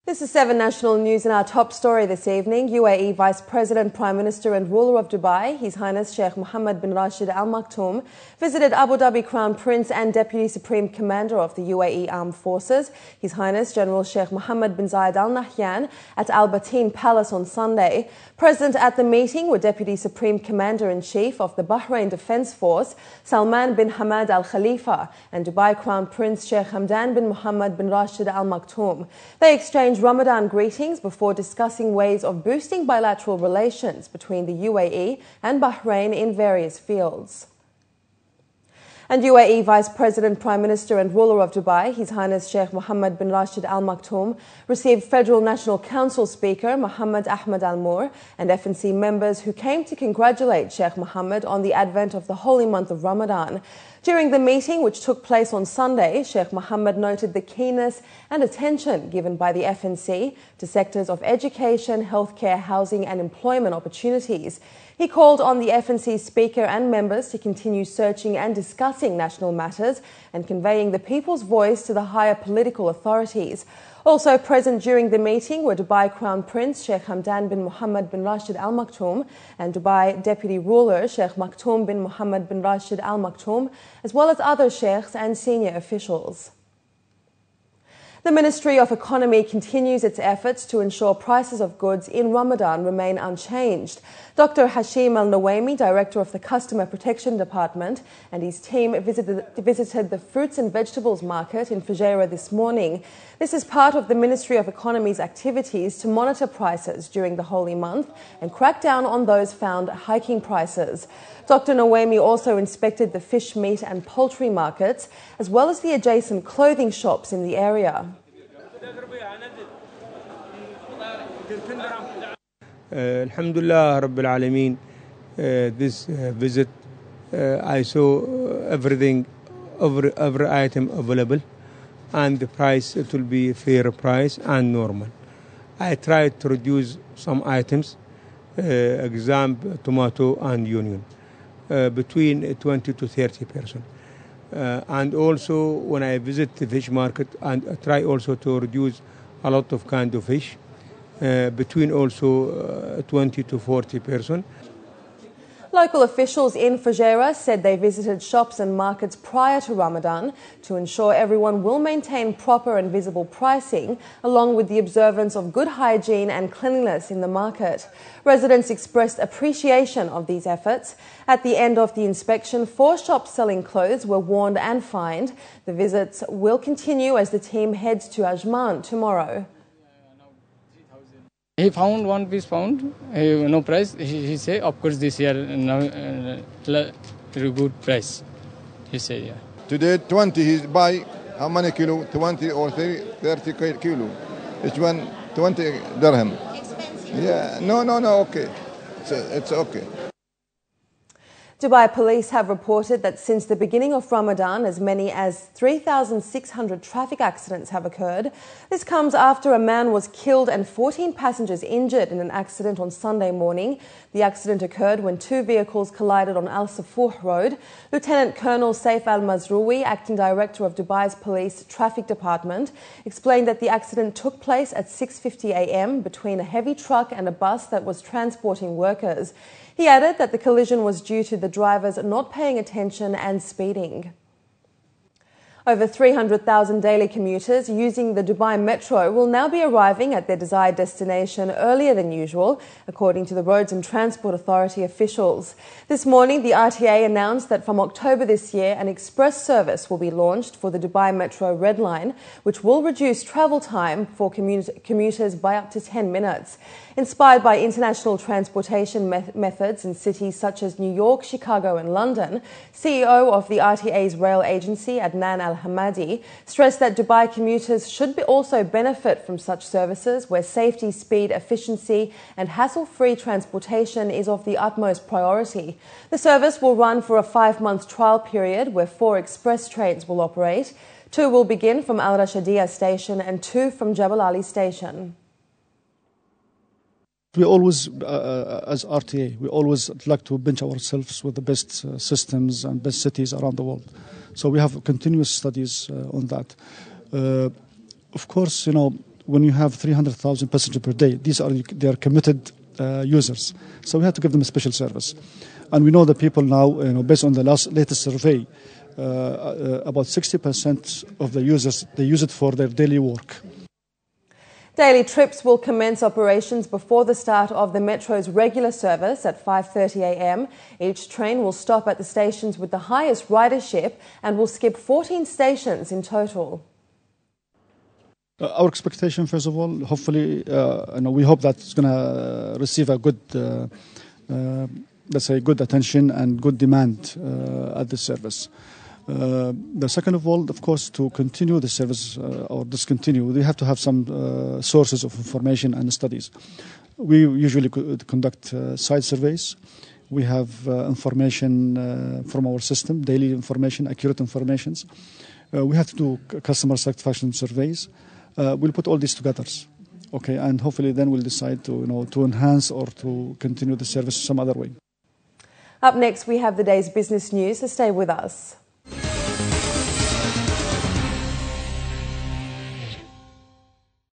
This is 7 National News, and our top story this evening. UAE Vice President, Prime Minister and ruler of Dubai, His Highness Sheikh Mohammed bin Rashid Al Maktoum, visited Abu Dhabi Crown Prince and Deputy Supreme Commander of the UAE Armed Forces, His Highness General Sheikh Mohammed bin Zayed Al Nahyan, at Al Bateen Palace on Sunday. Present at the meeting were Deputy Supreme Commander-in-Chief of the Bahrain Defence Force, Salman bin Hamad Al Khalifa, and Dubai Crown Prince Sheikh Hamdan bin Mohammed bin Rashid Al Maktoum. They exchanged Ramadan greetings before discussing ways of boosting bilateral relations between the UAE and Bahrain in various fields. And UAE Vice President, Prime Minister and ruler of Dubai, His Highness Sheikh Mohammed bin Rashid Al Maktoum, received Federal National Council Speaker Mohammed Ahmed Al Moor and FNC members who came to congratulate Sheikh Mohammed on the advent of the holy month of Ramadan. During the meeting, which took place on Sunday, Sheikh Mohammed noted the keenness and attention given by the FNC to sectors of education, healthcare, housing and employment opportunities. He called on the FNC speaker and members to continue searching and discussing national matters and conveying the people's voice to the higher political authorities. Also present during the meeting were Dubai Crown Prince Sheikh Hamdan bin Mohammed bin Rashid Al Maktoum and Dubai Deputy Ruler Sheikh Maktoum bin Mohammed bin Rashid Al Maktoum, as well as other sheikhs and senior officials. The Ministry of Economy continues its efforts to ensure prices of goods in Ramadan remain unchanged. Dr. Hashim Al-Nawaimi, Director of the Customer Protection Department, and his team visited the fruits and vegetables market in Fujairah this morning. This is part of the Ministry of Economy's activities to monitor prices during the holy month and crack down on those found hiking prices. Dr. Nawaimi also inspected the fish, meat and poultry markets, as well as the adjacent clothing shops in the area. Alhamdulillah Rabbil Alameen. This visit, I saw everything, every item available, and the price, it will be fair price and normal. I tried to reduce some items, example tomato and onion, between 20 to 30%. And also when I visit the fish market, and I try also to reduce a lot of kind of fish, between also 20 to 40%. Local officials in Fujairah said they visited shops and markets prior to Ramadan to ensure everyone will maintain proper and visible pricing, along with the observance of good hygiene and cleanliness in the market. Residents expressed appreciation of these efforts. At the end of the inspection, 4 shops selling clothes were warned and fined. The visits will continue as the team heads to Ajman tomorrow. He found one piece pound, no price. He say, of course, this year very good price. He say, yeah. Today 20, he buy how many kilo? 20 or 30 kilo. Each one 20 dirham. Expensive. Yeah, no, okay. It's okay. Dubai police have reported that since the beginning of Ramadan, as many as 3,600 traffic accidents have occurred. This comes after a man was killed and 14 passengers injured in an accident on Sunday morning. The accident occurred when 2 vehicles collided on Al Safuh Road. Lieutenant Colonel Saif Al-Mazroui, acting director of Dubai's Police Traffic Department, explained that the accident took place at 6:50 a.m. between a heavy truck and a bus that was transporting workers. He added that the collision was due to the drivers not paying attention and speeding. Over 300,000 daily commuters using the Dubai Metro will now be arriving at their desired destination earlier than usual, according to the Roads and Transport Authority officials. This morning, the RTA announced that from October this year, an express service will be launched for the Dubai Metro Red Line, which will reduce travel time for commuters by up to 10 minutes. Inspired by international transportation methods in cities such as New York, Chicago and London, CEO of the RTA's rail agency, Adnan Al-Hamadi, stressed that Dubai commuters should also benefit from such services where safety, speed, efficiency and hassle-free transportation is of the utmost priority. The service will run for a 5-month trial period where 4 express trains will operate. 2 will begin from Al Rashidiyah station and 2 from Jebel Ali station. We always, as RTA, we always like to bench ourselves with the best systems and best cities around the world. So we have continuous studies on that. Of course, when you have 300,000 passengers per day, they are committed users. So we have to give them a special service. And we know that people now, based on the latest survey, about 60% of the users, they use it for their daily work. Daily trips will commence operations before the start of the Metro's regular service at 5:30 a.m. Each train will stop at the stations with the highest ridership and will skip 14 stations in total. Our expectation, first of all, hopefully, we hope that it's going to receive a good, let's say, good attention and good demand at the service. The second of all, of course, to continue the service or discontinue, we have to have some sources of information and studies. We usually conduct site surveys. We have information from our system, daily information, accurate informations. We have to do customer satisfaction surveys. We'll put all these together, okay, and hopefully then we'll decide to enhance or to continue the service some other way. Up next, we have the day's business news, so stay with us.